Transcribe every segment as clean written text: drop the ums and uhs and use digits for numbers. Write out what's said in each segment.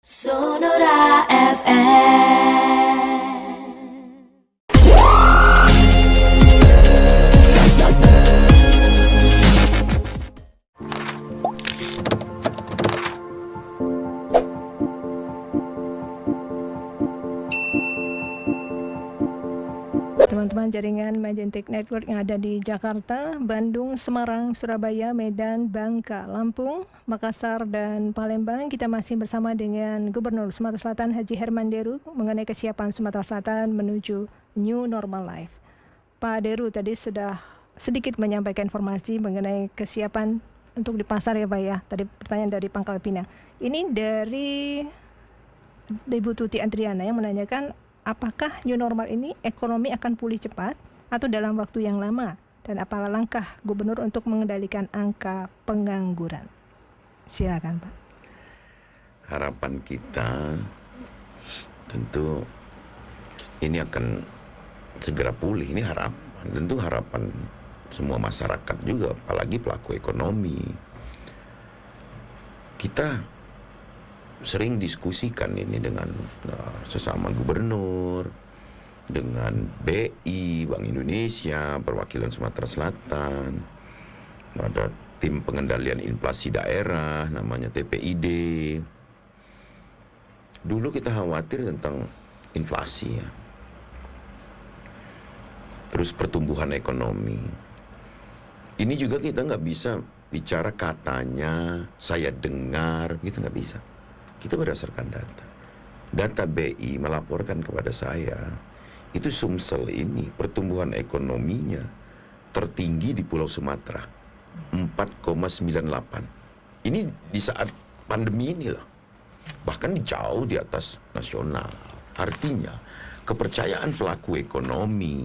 Sonora FM. Teman-teman jaringan Magentic Network yang ada di Jakarta, Bandung, Semarang, Surabaya, Medan, Bangka, Lampung, Makassar, dan Palembang. Kita masih bersama dengan Gubernur Sumatera Selatan Haji Herman Deru mengenai kesiapan Sumatera Selatan menuju New Normal Life. Pak Deru tadi sudah sedikit menyampaikan informasi mengenai kesiapan untuk di pasar ya Pak ya. Tadi pertanyaan dari Pangkal Pinang. Ini dari Ibu Tuti Adriana yang menanyakan, apakah new normal ini ekonomi akan pulih cepat atau dalam waktu yang lama? Dan apa langkah gubernur untuk mengendalikan angka pengangguran? Silakan Pak. Harapan kita tentu ini akan segera pulih. Ini harapan, tentu harapan semua masyarakat juga, apalagi pelaku ekonomi. Kita sering diskusikan ini dengan sesama gubernur, dengan BI, Bank Indonesia, perwakilan Sumatera Selatan, ada tim pengendalian inflasi daerah, namanya TPID. Dulu kita khawatir tentang inflasi ya, terus pertumbuhan ekonomi. Ini juga kita nggak bisa bicara katanya, saya dengar, gitu nggak bisa. Kita berdasarkan data. Data BI melaporkan kepada saya, itu Sumsel ini pertumbuhan ekonominya tertinggi di Pulau Sumatera, 4,98. Ini di saat pandemi ini loh. Bahkan jauh di atas nasional. Artinya, kepercayaan pelaku ekonomi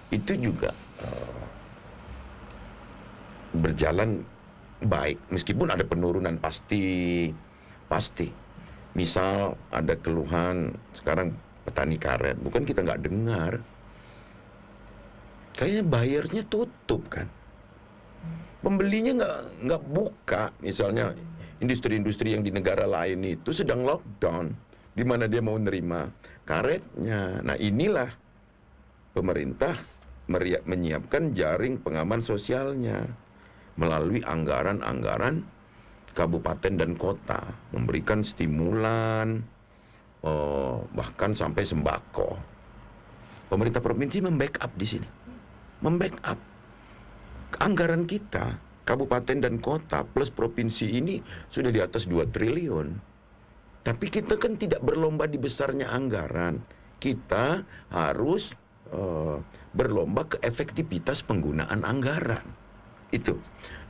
itu juga berjalan baik. Meskipun ada penurunan pasti. Misal ada keluhan sekarang petani karet, bukan kita nggak dengar, kayaknya buyersnya tutup kan, pembelinya nggak buka. Misalnya industri-industri yang di negara lain itu sedang lockdown, di mana dia mau nerima karetnya. Nah inilah pemerintah menyiapkan jaring pengaman sosialnya melalui anggaran-anggaran kabupaten dan kota, memberikan stimulan, bahkan sampai sembako. Pemerintah provinsi membackup di sini, membackup anggaran kita, kabupaten dan kota plus provinsi ini sudah di atas 2 triliun. Tapi kita kan tidak berlomba di besarnya anggaran, kita harus berlomba ke efektivitas penggunaan anggaran. Itu.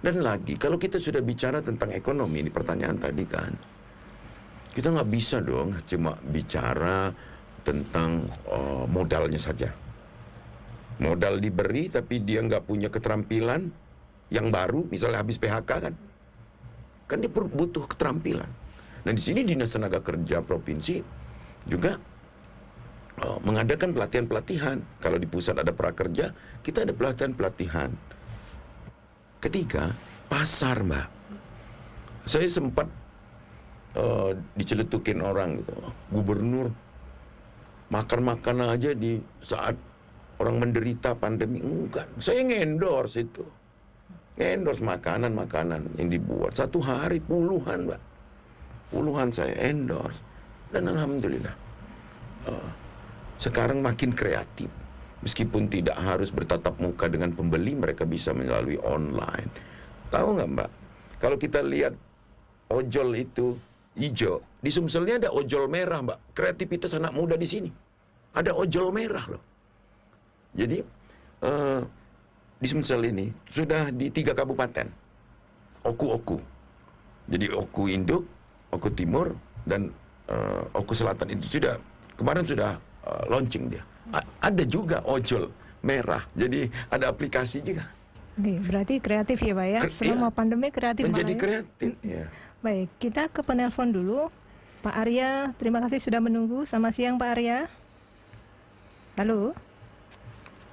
Dan lagi, kalau kita sudah bicara tentang ekonomi, ini pertanyaan tadi kan, kita nggak bisa dong cuma bicara tentang modalnya saja. Modal diberi tapi dia nggak punya keterampilan yang baru, misalnya habis PHK kan dia butuh keterampilan. Nah di sini Dinas Tenaga Kerja Provinsi juga mengadakan pelatihan-pelatihan. Kalau di pusat ada prakerja, kita ada pelatihan-pelatihan. Ketiga, pasar Mbak. Saya sempat diceletukin orang gitu, gubernur makan-makan aja di saat orang menderita pandemi. Enggak, saya ngendorse itu. Ngendorse makanan-makanan yang dibuat. Satu hari puluhan Mbak. Puluhan saya endorse. Dan alhamdulillah, sekarang makin kreatif. Meskipun tidak harus bertatap muka dengan pembeli, mereka bisa melalui online. Tahu nggak Mbak? Kalau kita lihat ojol itu hijau, di Sumselnya ada ojol merah Mbak. Kreativitas anak muda di sini. Ada ojol merah loh. Jadi di Sumsel ini sudah di 3 kabupaten. Oku-oku. Jadi Oku Induk, Oku Timur, dan Oku Selatan itu sudah kemarin sudah launching dia. Ada juga ojol merah, jadi ada aplikasi juga. Oke, berarti kreatif ya Pak ya, selama pandemi kreatif. Menjadi kreatif ya. Baik, kita ke penelpon dulu. Pak Arya, terima kasih sudah menunggu. Selamat siang Pak Arya. Halo.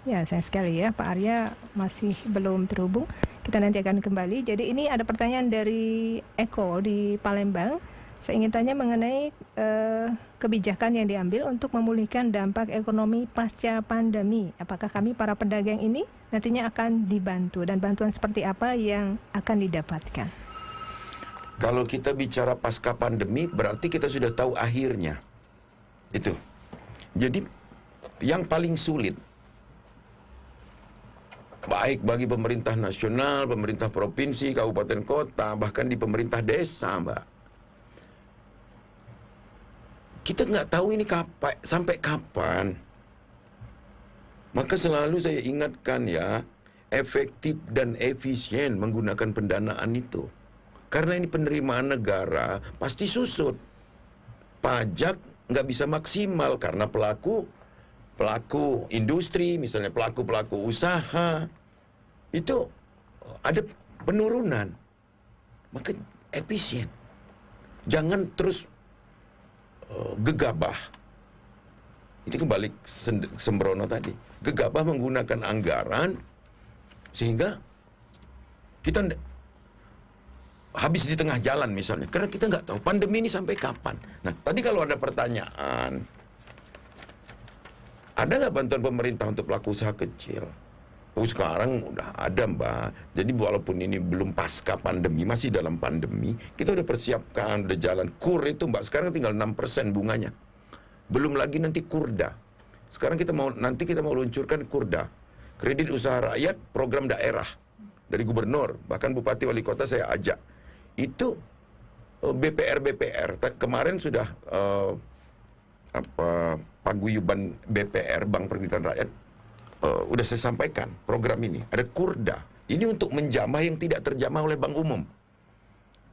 Ya, sayang sekali ya, Pak Arya masih belum terhubung. Kita nanti akan kembali. Jadi ini ada pertanyaan dari Eko di Palembang. Saya ingin tanya mengenai kebijakan yang diambil untuk memulihkan dampak ekonomi pasca pandemi. Apakah kami para pedagang ini nantinya akan dibantu dan bantuan seperti apa yang akan didapatkan? Kalau kita bicara pasca pandemi, berarti kita sudah tahu akhirnya. Itu. Jadi, yang paling sulit, baik bagi pemerintah nasional, pemerintah provinsi, kabupaten kota, bahkan di pemerintah desa, Mbak. Kita nggak tahu ini sampai kapan. Maka selalu saya ingatkan ya, efektif dan efisien menggunakan pendanaan itu. Karena ini penerimaan negara pasti susut. Pajak nggak bisa maksimal karena pelaku industri, misalnya pelaku usaha, itu ada penurunan. Maka efisien. Jangan terus gegabah. Itu kembali sembrono tadi. Gegabah menggunakan anggaran sehingga kita habis di tengah jalan misalnya. Karena kita nggak tahu pandemi ini sampai kapan. Nah, tadi kalau ada pertanyaan, ada nggak bantuan pemerintah untuk pelaku usaha kecil? Oh, sekarang udah ada, Mbak. Jadi walaupun ini belum pasca pandemi, masih dalam pandemi, kita udah persiapkan, udah jalan. KUR itu, Mbak, sekarang tinggal 6% bunganya. Belum lagi nanti KURDA. Sekarang nanti kita mau luncurkan KURDA. Kredit Usaha Rakyat, program daerah. Dari gubernur, bahkan bupati wali kota saya ajak. Itu BPR. Kemarin sudah paguyuban BPR, Bank Perkreditan Rakyat, udah saya sampaikan program ini. Ada KURDA. Ini untuk menjamah yang tidak terjamah oleh bank umum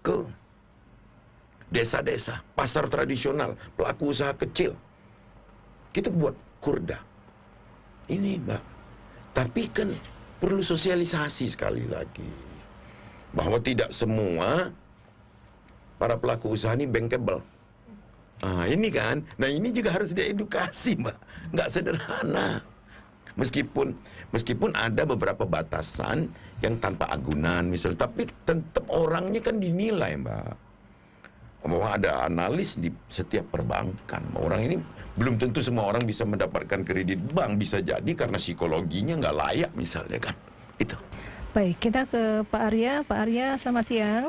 ke desa-desa, pasar tradisional, pelaku usaha kecil. Kita buat KURDA. Ini, Mbak. Tapi kan perlu sosialisasi sekali lagi. Bahwa tidak semua para pelaku usaha ini bankable. Ini kan. Nah, ini juga harus diedukasi, Mbak. Nggak sederhana. Meskipun ada beberapa batasan yang tanpa agunan misalnya, tapi tetap orangnya kan dinilai, Mbak. Bahwa ada analis di setiap perbankan. Orang ini belum tentu semua orang bisa mendapatkan kredit bank, bisa jadi karena psikologinya nggak layak misalnya kan. Itu. Baik, kita ke Pak Arya. Pak Arya, selamat siang.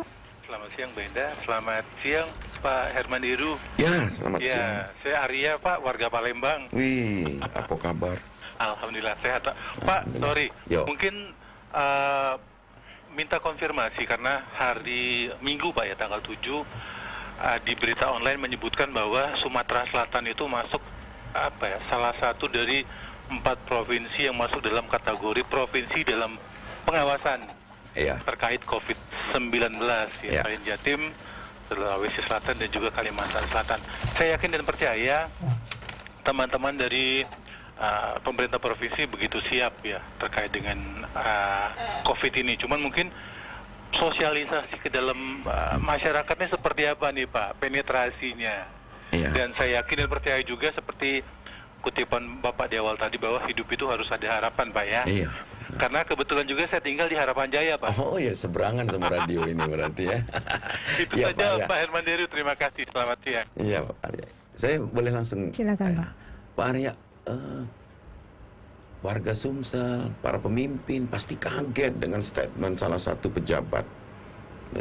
Selamat siang, Benda. Selamat siang, Pak Herman Diru. Ya, selamat siang. Saya Arya, Pak, warga Palembang. Wih, apa kabar? Alhamdulillah sehat, Pak. Sorry, Yo. mungkin minta konfirmasi karena hari Minggu, Pak, ya, tanggal 7 di berita online menyebutkan bahwa Sumatera Selatan itu masuk salah satu dari 4 provinsi yang masuk dalam kategori provinsi dalam pengawasan terkait COVID-19, ya, selain Jatim, Sulawesi Selatan dan juga Kalimantan Selatan. Saya yakin dan percaya teman-teman dari pemerintah provinsi begitu siap ya terkait dengan COVID ini. Cuman mungkin sosialisasi ke dalam masyarakatnya seperti apa nih, Pak, penetrasinya. Dan saya yakin dan percaya juga seperti kutipan Bapak di awal tadi bahwa hidup itu harus ada harapan, Pak, ya. Karena kebetulan juga saya tinggal di Harapan Jaya, Pak. Oh ya, seberangan sama radio ini berarti ya. Itu ya, saja, Pak Herman Deru. Terima kasih. Selamat siang. Iya, Pak Arya. Saya boleh langsung. Silakan, Pak. Pak Arya, warga Sumsel, para pemimpin pasti kaget dengan statement salah satu pejabat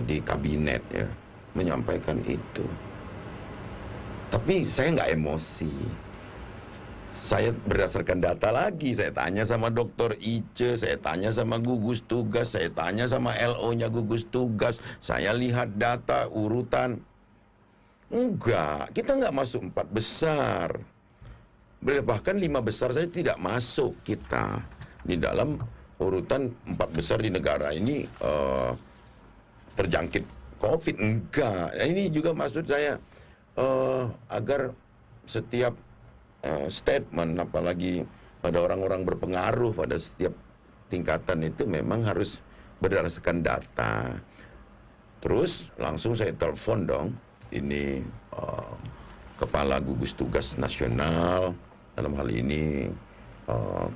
di kabinet ya menyampaikan itu. Tapi saya nggak emosi. Saya berdasarkan data lagi, saya tanya sama Dokter Ice, saya tanya sama gugus tugas, saya tanya sama LO-nya gugus tugas, saya lihat data urutan. Enggak, kita nggak masuk 4 besar. Bahkan 5 besar saja tidak masuk kita di dalam urutan 4 besar di negara ini terjangkit COVID. Enggak. Nah, ini juga maksud saya agar setiap statement, apalagi pada orang-orang berpengaruh pada setiap tingkatan itu memang harus berdasarkan data. Terus langsung saya telepon dong ini Kepala Gugus Tugas Nasional, dalam hal ini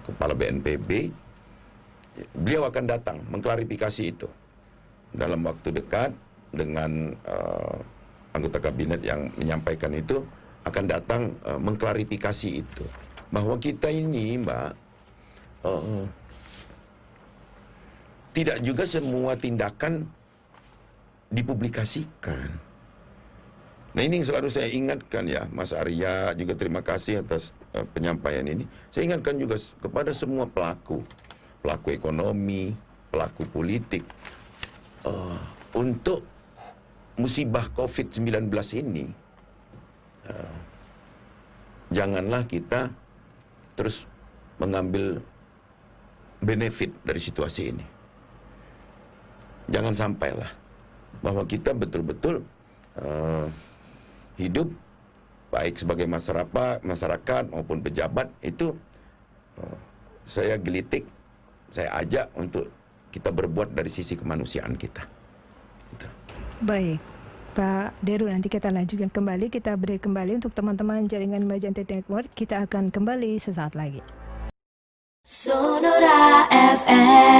Kepala BNPB. Beliau akan datang mengklarifikasi itu dalam waktu dekat dengan anggota kabinet yang menyampaikan itu akan datang mengklarifikasi itu. Bahwa kita ini, Mbak, tidak juga semua tindakan dipublikasikan. Nah, ini yang selalu saya ingatkan ya, Mas Arya, juga terima kasih atas penyampaian ini. Saya ingatkan juga kepada semua pelaku ekonomi, pelaku politik, untuk musibah COVID-19 ini, janganlah kita terus mengambil benefit dari situasi ini. Jangan sampailah bahwa kita betul-betul hidup baik sebagai masyarakat maupun pejabat itu saya gelitik, saya ajak untuk kita berbuat dari sisi kemanusiaan kita. Gitu. Baik, Pak Deru, nanti kita lanjutkan kembali, kita break kembali untuk teman-teman jaringan Majentek Network. Kita akan kembali sesaat lagi. Sonora FM.